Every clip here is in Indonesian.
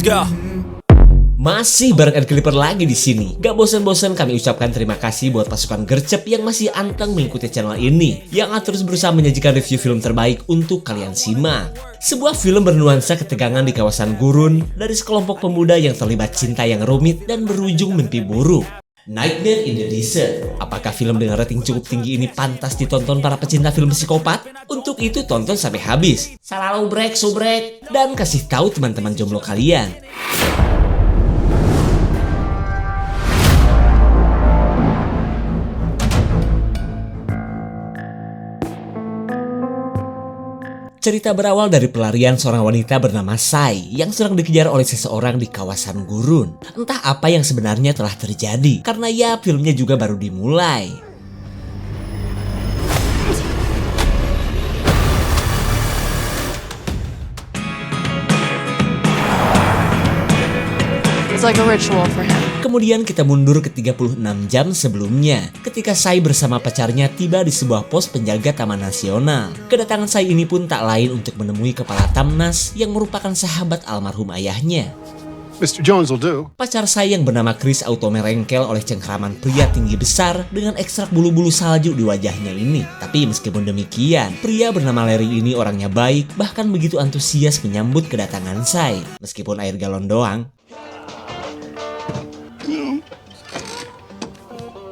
go. Masih bareng Ed Clipper lagi di sini. Gak bosan-bosan kami ucapkan terima kasih buat pasukan gercep yang masih anteng mengikuti channel ini, yang terus berusaha menyajikan review film terbaik untuk kalian simak. Sebuah film bernuansa ketegangan di kawasan gurun dari sekelompok pemuda yang terlibat cinta yang rumit dan berujung mimpi buruk. Nightmare in the Desert. Apakah film dengan rating cukup tinggi ini pantas ditonton para pecinta film psikopat? Untuk itu tonton sampai habis. Selalu break, subrek, dan kasih tahu teman-teman jomblo kalian. Cerita berawal dari pelarian seorang wanita bernama Sai yang sedang dikejar oleh seseorang di kawasan gurun. Entah apa yang sebenarnya telah terjadi, karena ya filmnya juga baru dimulai. It's like a ritual for him. Kemudian kita mundur ke 36 jam sebelumnya, ketika Sai bersama pacarnya tiba di sebuah pos penjaga Taman Nasional. Kedatangan Sai ini pun tak lain untuk menemui kepala Tamnas yang merupakan sahabat almarhum ayahnya. Mr. Jones will do. Pacar Sai yang bernama Chris auto merengkel oleh cengkraman pria tinggi besar dengan ekstrak bulu-bulu salju di wajahnya ini. Tapi meskipun demikian, pria bernama Larry ini orangnya baik, bahkan begitu antusias menyambut kedatangan Sai. Meskipun air galon doang.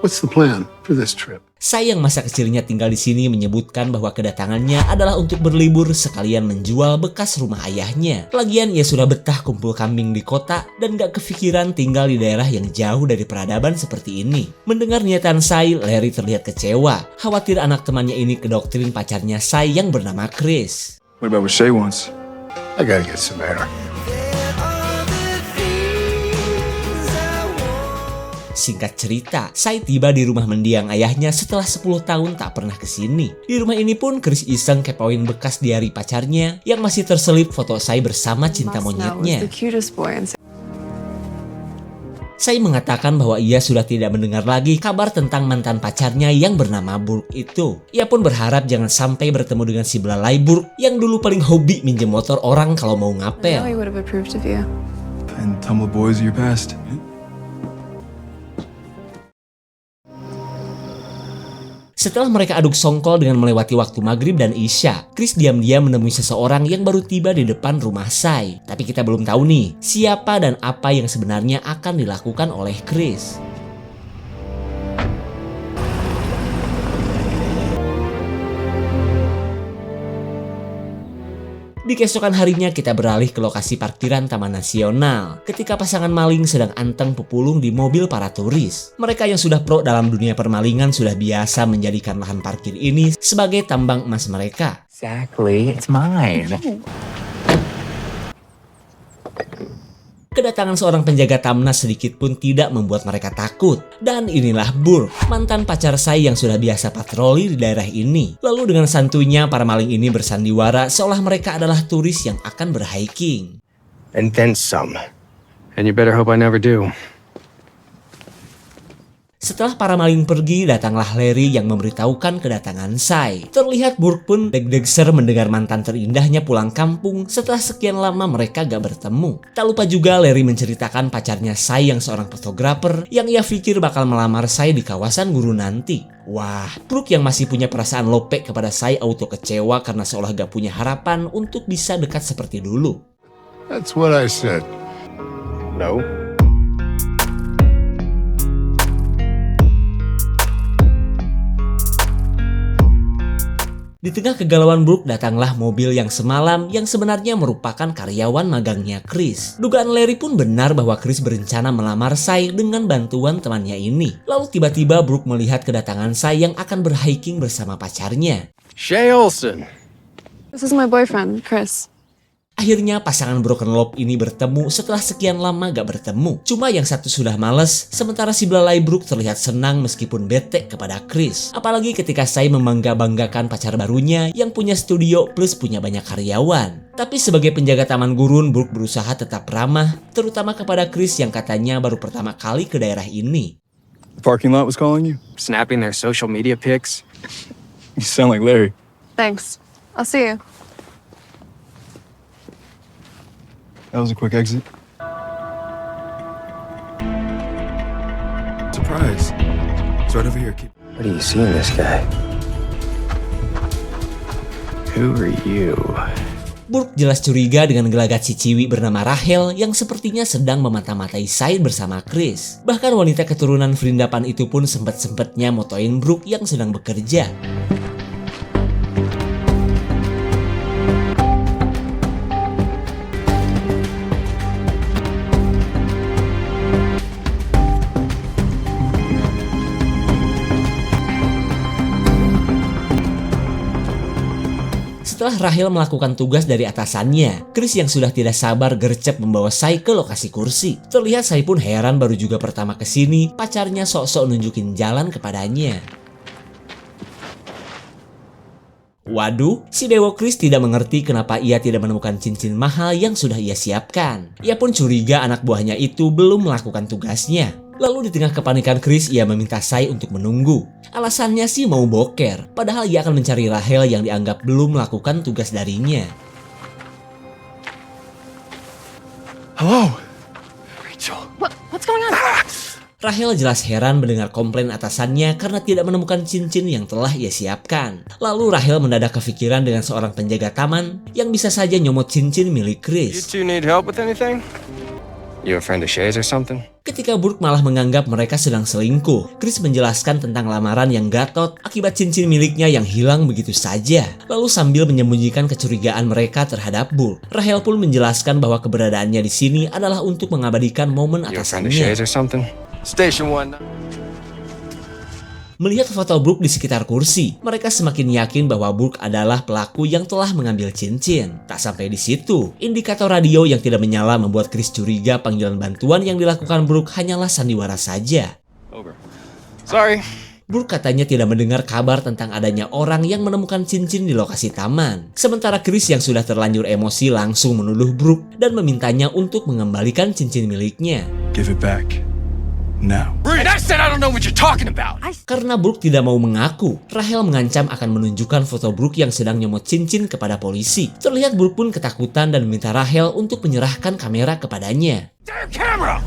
What's the plan for this trip? Sai yang masa kecilnya tinggal di sini menyebutkan bahwa kedatangannya adalah untuk berlibur sekalian menjual bekas rumah ayahnya. Lagian ia sudah betah kumpul kambing di kota dan gak kepikiran tinggal di daerah yang jauh dari peradaban seperti ini. Mendengar niatan Sai, Larry terlihat kecewa. Khawatir anak temannya ini kedoktrin pacarnya Sai yang bernama Chris. What about what Shay wants? I gotta get some air. Singkat cerita, Sai tiba di rumah mendiang ayahnya setelah 10 tahun tak pernah kesini. Di rumah ini pun Chris iseng kepoin bekas diari pacarnya yang masih terselip foto Sai bersama cinta monyetnya. Sai mengatakan bahwa ia sudah tidak mendengar lagi kabar tentang mantan pacarnya yang bernama Burke itu. Ia pun berharap jangan sampai bertemu dengan si belalai Burke yang dulu paling hobi minjem motor orang kalau mau ngapel. And tumble boys of your past. Setelah mereka aduk songkol dengan melewati waktu maghrib dan isya, Chris diam-diam menemui seseorang yang baru tiba di depan rumah Sai. Tapi kita belum tahu nih, siapa dan apa yang sebenarnya akan dilakukan oleh Chris. Di keesokan harinya kita beralih ke lokasi parkiran Taman Nasional ketika pasangan maling sedang anteng pepulung di mobil para turis. Mereka yang sudah pro dalam dunia permalingan sudah biasa menjadikan lahan parkir ini sebagai tambang emas mereka. Exactly, it's mine. Kedatangan seorang penjaga Tamnas sedikit pun tidak membuat mereka takut. Dan inilah Burke, mantan pacar Sai yang sudah biasa patroli di daerah ini. Lalu dengan santuinya para maling ini bersandiwara seolah mereka adalah turis yang akan berhiking. And then some. And you better hope I never do. Setelah para maling pergi, datanglah Larry yang memberitahukan kedatangan Sai. Terlihat Burke pun deg-degser mendengar mantan terindahnya pulang kampung setelah sekian lama mereka gak bertemu. Tak lupa juga Larry menceritakan pacarnya Sai yang seorang fotografer yang ia pikir bakal melamar Sai di kawasan guru nanti. Wah, Burke yang masih punya perasaan lope kepada Sai auto kecewa karena seolah gak punya harapan untuk bisa dekat seperti dulu. That's what I said. No. Di tengah kegalauan Burke datanglah mobil yang semalam yang sebenarnya merupakan karyawan magangnya Chris. Dugaan Larry pun benar bahwa Chris berencana melamar Sai dengan bantuan temannya ini. Lalu tiba-tiba Burke melihat kedatangan Sai yang akan berhiking bersama pacarnya. Shay Olsen. This is my boyfriend, Chris. Akhirnya pasangan Broken Love ini bertemu setelah sekian lama gak bertemu. Cuma yang satu sudah males, sementara si belalai Burke terlihat senang meskipun bete kepada Chris. Apalagi ketika Sai membangga-banggakan pacar barunya yang punya studio plus punya banyak karyawan. Tapi sebagai penjaga taman gurun, Burke berusaha tetap ramah, terutama kepada Chris yang katanya baru pertama kali ke daerah ini. The parking lot was calling you? Snapping their social media pics. You sound like Larry. Thanks. I'll see you. That was a quick exit. surprise. It's right over here. Keep. What do you see in this guy? Who are you? Burke jelas curiga dengan gelagat si Ciwi bernama Rachel yang sepertinya sedang memata-matai Sai bersama Chris. Bahkan wanita keturunan Vrindapan itu pun sempet-sempetnya motoin Burke yang sedang bekerja. Setelah Rachel melakukan tugas dari atasannya, Chris yang sudah tidak sabar gercep membawa Sai ke lokasi kursi. Terlihat Sai pun heran baru juga pertama kesini, pacarnya sok-sok nunjukin jalan kepadanya. Waduh, si Dewo Chris tidak mengerti kenapa ia tidak menemukan cincin mahal yang sudah ia siapkan. Ia pun curiga anak buahnya itu belum melakukan tugasnya. Lalu di tengah kepanikan Chris, ia meminta Sai untuk menunggu. Alasannya sih mau boker, padahal ia akan mencari Rachel yang dianggap belum melakukan tugas darinya. Hello, Rachel. What's going on? Rachel jelas heran mendengar komplain atasannya karena tidak menemukan cincin yang telah ia siapkan. Lalu Rachel mendadak kepikiran dengan seorang penjaga taman yang bisa saja nyomot cincin milik Chris. You two need help with anything? You a friend of Shay's or something? Ketika Burke malah menganggap mereka sedang selingkuh, Chris menjelaskan tentang lamaran yang gatot akibat cincin miliknya yang hilang begitu saja. Lalu sambil menyembunyikan kecurigaan mereka terhadap Burke, Rachel pun menjelaskan bahwa keberadaannya di sini adalah untuk mengabadikan momen You a friend of atasannya. Shay's or something? Station 1. Melihat foto Burke di sekitar kursi, mereka semakin yakin bahwa Burke adalah pelaku yang telah mengambil cincin. Tak sampai di situ, indikator radio yang tidak menyala membuat Chris curiga panggilan bantuan yang dilakukan Burke hanyalah sandiwara saja. Over. Sorry. Burke katanya tidak mendengar kabar tentang adanya orang yang menemukan cincin di lokasi taman. Sementara Chris yang sudah terlanjur emosi langsung menuduh Burke dan memintanya untuk mengembalikan cincin miliknya. Give it back. Now. And I said I don't know what you're talking about. Karena Burke tidak mau mengaku, Rachel mengancam akan menunjukkan foto Burke yang sedang nyomot cincin kepada polisi. Terlihat Burke pun ketakutan dan meminta Rachel untuk menyerahkan kamera kepadanya. Damn camera!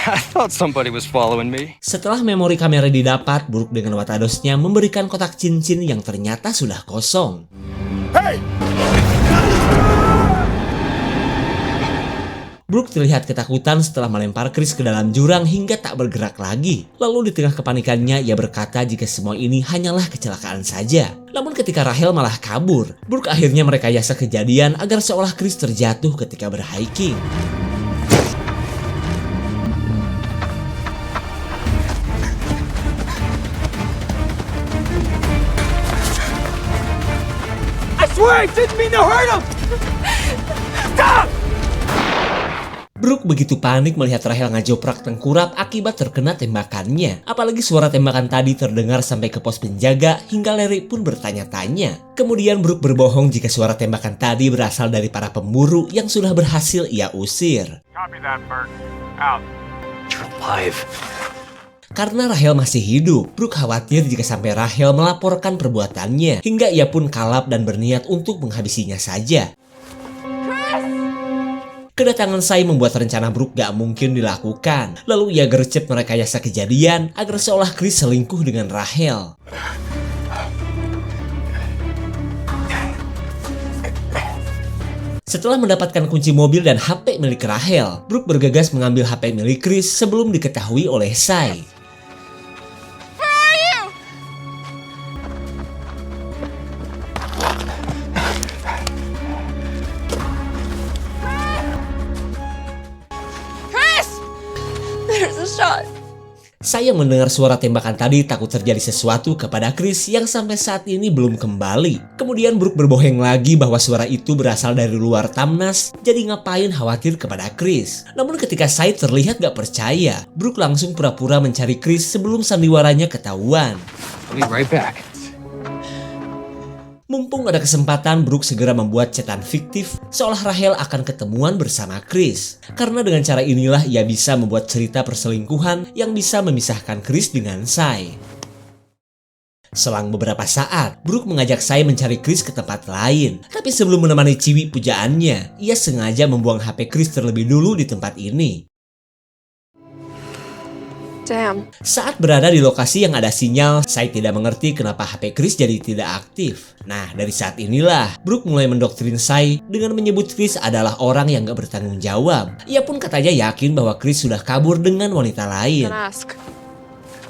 I thought somebody was following me. Setelah memori kamera didapat, Burke dengan watadosnya memberikan kotak cincin yang ternyata sudah kosong. Hey! Burke terlihat ketakutan setelah melempar Chris ke dalam jurang hingga tak bergerak lagi. Lalu di tengah kepanikannya, ia berkata jika semua ini hanyalah kecelakaan saja. Namun ketika Rachel malah kabur, Burke akhirnya merekayasa kejadian agar seolah Chris terjatuh ketika berhiking. I swear I didn't mean to hurt him! Stop! Burke begitu panik melihat Rachel ngajoprak tengkurap akibat terkena tembakannya. Apalagi suara tembakan tadi terdengar sampai ke pos penjaga hingga Larry pun bertanya-tanya. Kemudian Burke berbohong jika suara tembakan tadi berasal dari para pemburu yang sudah berhasil ia usir. Copy that, Bert. Out. You're alive. Karena Rachel masih hidup, Burke khawatir jika sampai Rachel melaporkan perbuatannya hingga ia pun kalap dan berniat untuk menghabisinya saja. Kedatangan Sai membuat rencana Burke gak mungkin dilakukan. Lalu ia gercep merekayasa kejadian agar seolah Chris selingkuh dengan Rachel. Setelah mendapatkan kunci mobil dan HP milik Rachel, Burke bergegas mengambil HP milik Chris sebelum diketahui oleh Sai. There's a shot. Saya yang mendengar suara tembakan tadi takut terjadi sesuatu kepada Chris yang sampai saat ini belum kembali. Kemudian Burke berbohong lagi bahwa suara itu berasal dari luar Tamnas, jadi ngapain khawatir kepada Chris. Namun ketika Sai terlihat gak percaya, Burke langsung pura-pura mencari Chris sebelum sandiwaranya ketahuan. I'll be right back. Mumpung ada kesempatan, Burke segera membuat cetan fiktif seolah Rachel akan ketemuan bersama Chris. Karena dengan cara inilah ia bisa membuat cerita perselingkuhan yang bisa memisahkan Chris dengan Sai. Selang beberapa saat, Brooke mengajak Sai mencari Chris ke tempat lain. Tapi sebelum menemani Ciwi pujaannya, ia sengaja membuang HP Chris terlebih dulu di tempat ini. Damn. Saat berada di lokasi yang ada sinyal, Sai tidak mengerti kenapa HP Chris jadi tidak aktif. Nah, dari saat inilah, Brooke mulai mendoktrin Sai dengan menyebut Chris adalah orang yang gak bertanggung jawab. Ia pun katanya yakin bahwa Chris sudah kabur dengan wanita lain. Don't ask.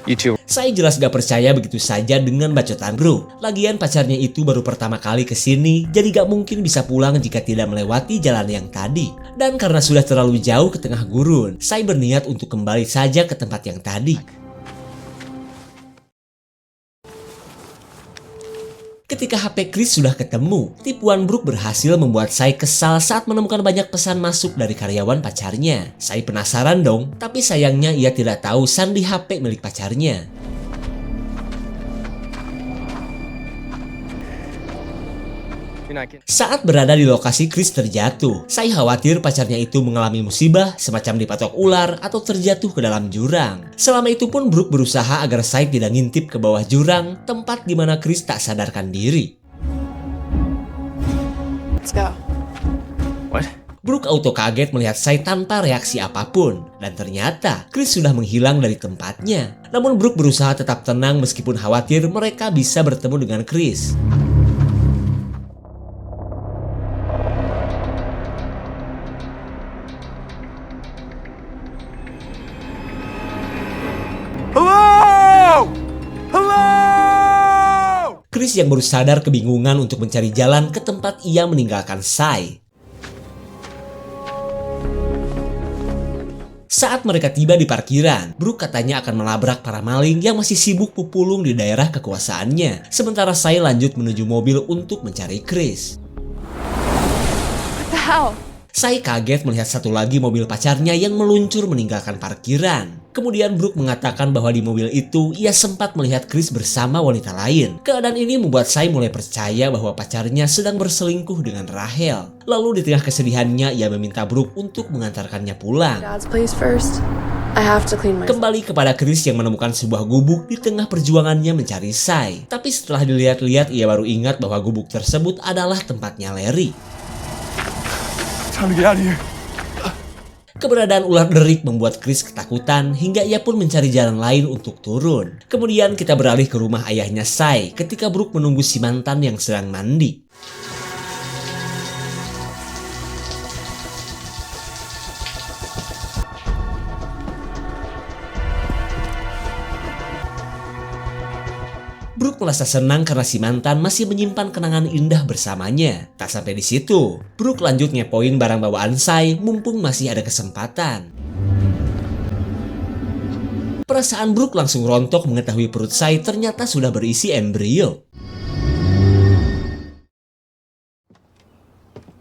You two. Sai jelas gak percaya begitu saja dengan bacotan Brooke. Lagian pacarnya itu baru pertama kali kesini, jadi gak mungkin bisa pulang jika tidak melewati jalan yang tadi. Dan karena sudah terlalu jauh ke tengah gurun, Sai berniat untuk kembali saja ke tempat yang tadi. Ketika HP Chris sudah ketemu, tipuan Brooke berhasil membuat Sai kesal saat menemukan banyak pesan masuk dari karyawan pacarnya. Sai penasaran dong, tapi sayangnya ia tidak tahu sandi HP milik pacarnya. Saat berada di lokasi Chris terjatuh, Sai khawatir pacarnya itu mengalami musibah semacam dipatok ular atau terjatuh ke dalam jurang. Selama itu pun Brooke berusaha agar Sai tidak ngintip ke bawah jurang, tempat di mana Chris tak sadarkan diri. Let's go. What? Brooke auto kaget melihat Sai tanpa reaksi apapun. Dan ternyata Chris sudah menghilang dari tempatnya. Namun Brooke berusaha tetap tenang meskipun khawatir mereka bisa bertemu dengan Chris. Chris yang baru sadar kebingungan untuk mencari jalan ke tempat ia meninggalkan Sai. Saat mereka tiba di parkiran, Brooke katanya akan melabrak para maling yang masih sibuk pupulung di daerah kekuasaannya. Sementara Sai lanjut menuju mobil untuk mencari Chris. What the hell? Sai kaget melihat satu lagi mobil pacarnya yang meluncur meninggalkan parkiran. Kemudian Brooke mengatakan bahwa di mobil itu ia sempat melihat Chris bersama wanita lain. Keadaan ini membuat Sai mulai percaya bahwa pacarnya sedang berselingkuh dengan Rachel. Lalu di tengah kesedihannya ia meminta Brooke untuk mengantarkannya pulang. God's place first. I have to clean myself. Kembali kepada Chris yang menemukan sebuah gubuk di tengah perjuangannya mencari Sai. Tapi setelah dilihat-lihat ia baru ingat bahwa gubuk tersebut adalah tempatnya Larry. Time to get out of here. Keberadaan ular derik membuat Chris ketakutan hingga ia pun mencari jalan lain untuk turun. Kemudian kita beralih ke rumah ayahnya Sai ketika Brooke menunggu si mantan yang sedang mandi. Brooke merasa senang karena si mantan masih menyimpan kenangan indah bersamanya. Tak sampai di situ, Brooke lanjut ngepoin barang bawaan Sai mumpung masih ada kesempatan. Perasaan Brooke langsung rontok mengetahui perut Sai ternyata sudah berisi embrio.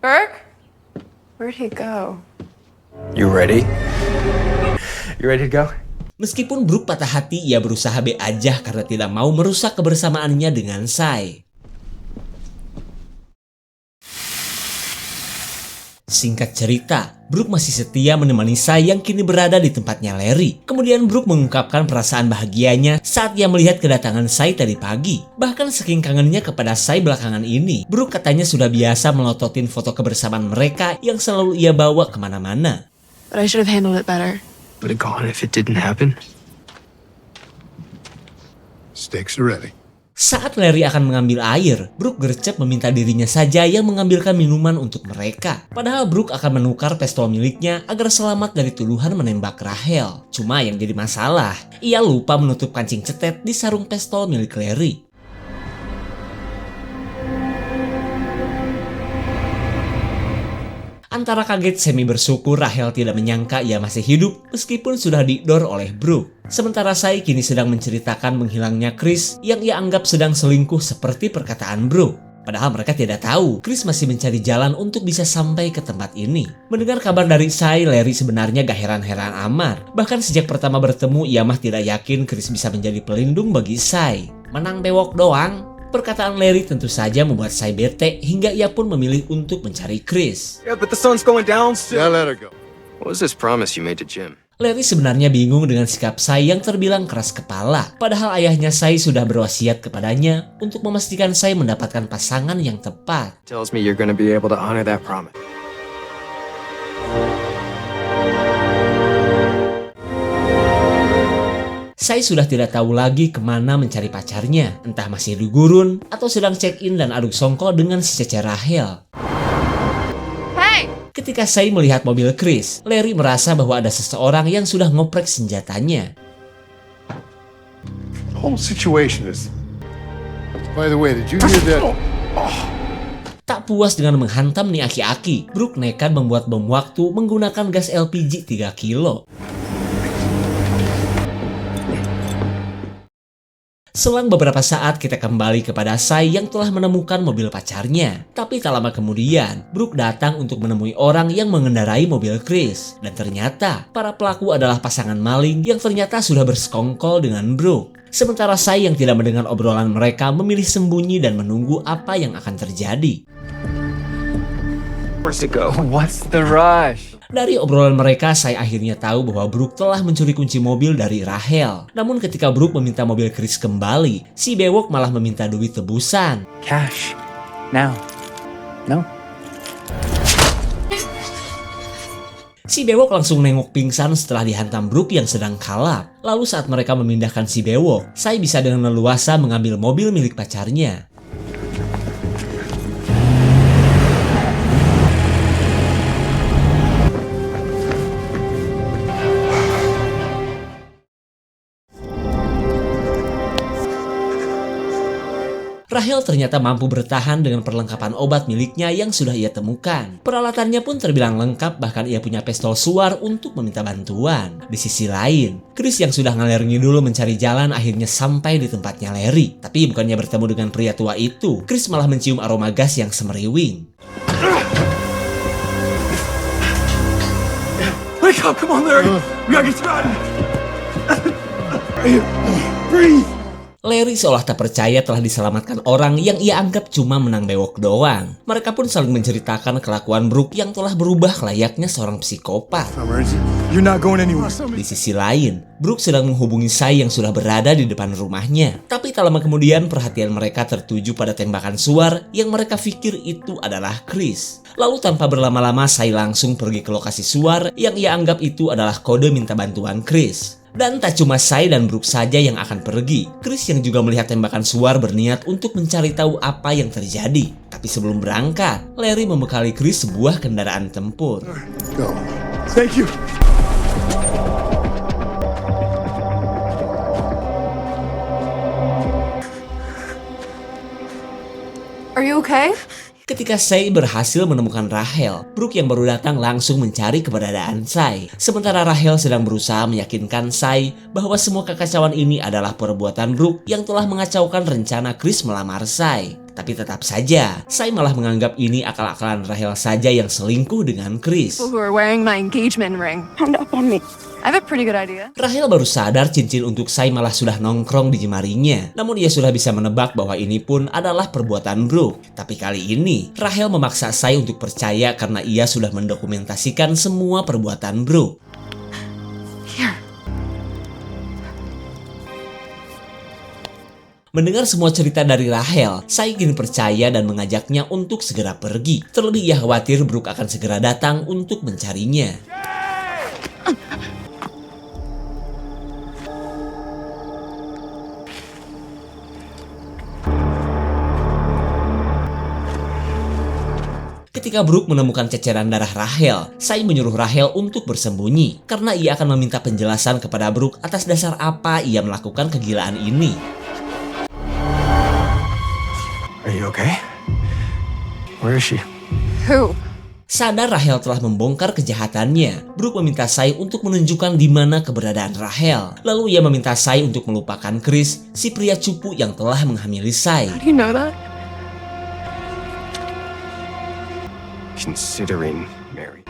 Burke? Where'd he go? You ready? You ready to go? Meskipun Brooke patah hati, ia berusaha be aja karena tidak mau merusak kebersamaannya dengan Sai. Singkat cerita, Brooke masih setia menemani Sai yang kini berada di tempatnya Larry. Kemudian Brooke mengungkapkan perasaan bahagianya saat ia melihat kedatangan Sai tadi pagi. Bahkan saking kangennya kepada Sai belakangan ini, Brooke katanya sudah biasa melototin foto kebersamaan mereka yang selalu ia bawa kemana-mana. But I should have handled it better. Would have gone if it didn't happen. Steaks are ready. Saat Larry akan mengambil air, Brooke gercep meminta dirinya saja yang mengambilkan minuman untuk mereka. Padahal Brooke akan menukar pistol miliknya agar selamat dari tuduhan menembak Rachel. Cuma yang jadi masalah, ia lupa menutup kancing cetet di sarung pistol milik Larry. Antara kaget semi bersyukur Rachel tidak menyangka ia masih hidup meskipun sudah diigdor oleh Brooke. Sementara Sai kini sedang menceritakan menghilangnya Chris yang ia anggap sedang selingkuh seperti perkataan Brooke. Padahal mereka tidak tahu Chris masih mencari jalan untuk bisa sampai ke tempat ini. Mendengar kabar dari Sai, Larry sebenarnya gak heran-heran amat. Bahkan sejak pertama bertemu ia mah tidak yakin Chris bisa menjadi pelindung bagi Sai. Menang bewok doang. Perkataan Larry tentu saja membuat Sai bete hingga ia pun memilih untuk mencari Chris. Yeah, but the sun's going down soon. Yeah, let her go. What was this promise you made to Jim? Larry sebenarnya bingung dengan sikap Sai yang terbilang keras kepala. Padahal ayahnya Sai sudah berwasiat kepadanya untuk memastikan Sai mendapatkan pasangan yang tepat. Tells me you're gonna be able to honor that promise. Sai sudah tidak tahu lagi kemana mencari pacarnya. Entah masih di gurun atau sedang check-in dan aduk songkol dengan si Cece Rahel. Ketika Sai melihat mobil Chris, Larry merasa bahwa ada seseorang yang sudah ngoprek senjatanya. The whole situation is... By the way, did you hear that? Tak puas dengan menghantam nih aki-aki, Brooke nekat membuat bom waktu menggunakan gas LPG 3 kilo. Selang beberapa saat kita kembali kepada Sai yang telah menemukan mobil pacarnya. Tapi tak lama kemudian, Brooke datang untuk menemui orang yang mengendarai mobil Chris. Dan ternyata, para pelaku adalah pasangan maling yang ternyata sudah bersekongkol dengan Brooke. Sementara Sai yang tidak mendengar obrolan mereka memilih sembunyi dan menunggu apa yang akan terjadi. Where's it go? What's the rush? Dari obrolan mereka, Sai akhirnya tahu bahwa Brooke telah mencuri kunci mobil dari Rahel. Namun ketika Brooke meminta mobil Chris kembali, si bewok malah meminta duit tebusan. Cash. Now. No. Si bewok langsung nengok pingsan setelah dihantam Brooke yang sedang kalap. Lalu saat mereka memindahkan si bewok, Sai bisa dengan leluasa mengambil mobil milik pacarnya. Rahel ternyata mampu bertahan dengan perlengkapan obat miliknya yang sudah ia temukan. Peralatannya pun terbilang lengkap, bahkan ia punya pistol suar untuk meminta bantuan. Di sisi lain, Chris yang sudah ngalir ngidul mencari jalan akhirnya sampai di tempatnya Larry. Tapi bukannya bertemu dengan pria tua itu, Chris malah mencium aroma gas yang semeriwing. Wake up, come on, Larry. We gotta get you out of here. Breathe. Larry seolah tak percaya telah diselamatkan orang yang ia anggap cuma menang bewok doang. Mereka pun saling menceritakan kelakuan Brooke yang telah berubah layaknya seorang psikopat. You're not going anywhere. Di sisi lain, Brooke sedang menghubungi Sai yang sudah berada di depan rumahnya. Tapi tak lama kemudian perhatian mereka tertuju pada tembakan suar yang mereka pikir itu adalah Chris. Lalu tanpa berlama-lama Sai langsung pergi ke lokasi suar yang ia anggap itu adalah kode minta bantuan Chris. Dan tak cuma Sai dan Brooke saja yang akan pergi. Chris yang juga melihat tembakan suar berniat untuk mencari tahu apa yang terjadi. Tapi sebelum berangkat, Larry membekali Chris sebuah kendaraan tempur. Go. Thank you. Are you okay? Ketika Sai berhasil menemukan Rahel, Brooke yang baru datang langsung mencari keberadaan Sai. Sementara Rahel sedang berusaha meyakinkan Sai bahwa semua kekacauan ini adalah perbuatan Brooke yang telah mengacaukan rencana Chris melamar Sai. Tapi tetap saja, Sai malah menganggap ini akal-akalan Rahel saja yang selingkuh dengan Chris. People who are wearing my engagement ring. Pound up on me. I have a pretty good idea. Rahel baru sadar cincin untuk Sai malah sudah nongkrong di jemarinya. Namun ia sudah bisa menebak bahwa ini pun adalah perbuatan Brooke. Tapi kali ini, Rahel memaksa Sai untuk percaya karena ia sudah mendokumentasikan semua perbuatan Brooke. Here. Mendengar semua cerita dari Rahel, Sai kini percaya dan mengajaknya untuk segera pergi. Terlebih ia khawatir Brooke akan segera datang untuk mencarinya. Ketika Brooke menemukan ceceran darah Rahel, Sai menyuruh Rahel untuk bersembunyi karena ia akan meminta penjelasan kepada Brooke atas dasar apa ia melakukan kegilaan ini. Are you okay? Where is she? Who? Sadar Rahel telah membongkar kejahatannya, Brooke meminta Sai untuk menunjukkan di mana keberadaan Rahel. Lalu ia meminta Sai untuk melupakan Chris, si pria cupu yang telah menghamili Sai. How do you know that? Considering Mary.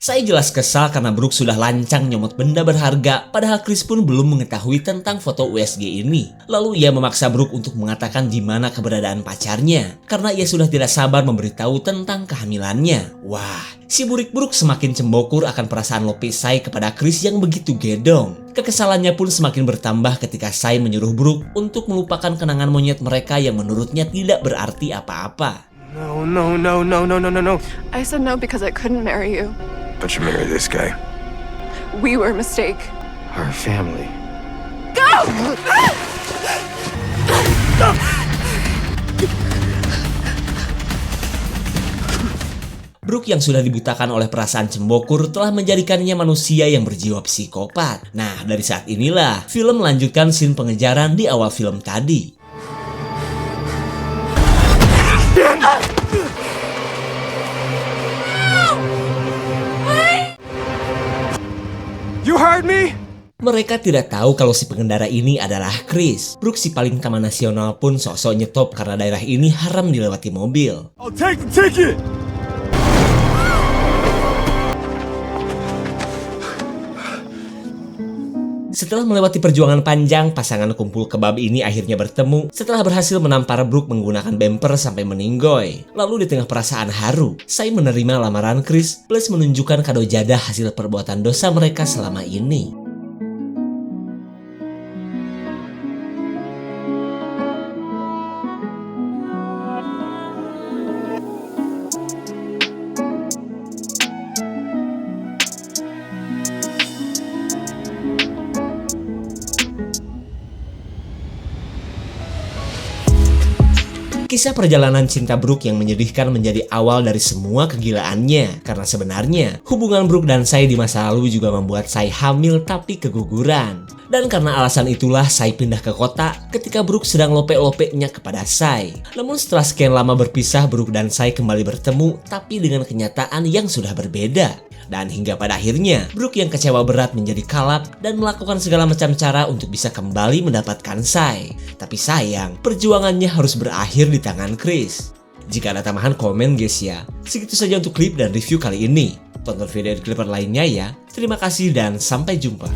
Saya jelas kesal karena Brooke sudah lancang nyomot benda berharga, padahal Chris pun belum mengetahui tentang foto USG ini. Lalu ia memaksa Brooke untuk mengatakan di mana keberadaan pacarnya, karena ia sudah tidak sabar memberitahu tentang kehamilannya. Wah, si burik Brooke semakin cembokur akan perasaan Lope Sai kepada Chris yang begitu gedong. Kekesalannya pun semakin bertambah ketika Sai menyuruh Brooke untuk melupakan kenangan monyet mereka yang menurutnya tidak berarti apa-apa. No. I said no because I couldn't marry you. But you marry this guy. We were a mistake. Our family. Brooke yang sudah dibutakan oleh perasaan cembokur telah menjadikannya manusia yang berjiwa psikopat. Nah, dari saat inilah film melanjutkan scene pengejaran di awal film tadi. You heard me? Mereka tidak tahu kalau si pengendara ini adalah Chris. Brooke si paling taman nasional pun sok-sok nyetop karena daerah ini haram dilewati mobil. I'll take the ticket. Setelah melewati perjuangan panjang, pasangan kumpul kebab ini akhirnya bertemu setelah berhasil menampar Brooke menggunakan bumper sampai meninggoy. Lalu di tengah perasaan haru, Sai menerima lamaran Chris plus menunjukkan kado jadah hasil perbuatan dosa mereka selama ini. Kisah perjalanan cinta Brooke yang menyedihkan menjadi awal dari semua kegilaannya. Karena sebenarnya, hubungan Brooke dan Sai di masa lalu juga membuat Sai hamil tapi keguguran. Dan karena alasan itulah Sai pindah ke kota ketika Brooke sedang lope-lopenya kepada Sai. Namun setelah sekian lama berpisah, Brooke dan Sai kembali bertemu tapi dengan kenyataan yang sudah berbeda. Dan hingga pada akhirnya, Brooke yang kecewa berat menjadi kalap dan melakukan segala macam cara untuk bisa kembali mendapatkan Sai. Tapi sayang, perjuangannya harus berakhir di tangan Chris. Jika ada tambahan komen guys ya. Segitu saja untuk klip dan review kali ini. Tonton video Ed Clipper lainnya ya. Terima kasih dan sampai jumpa.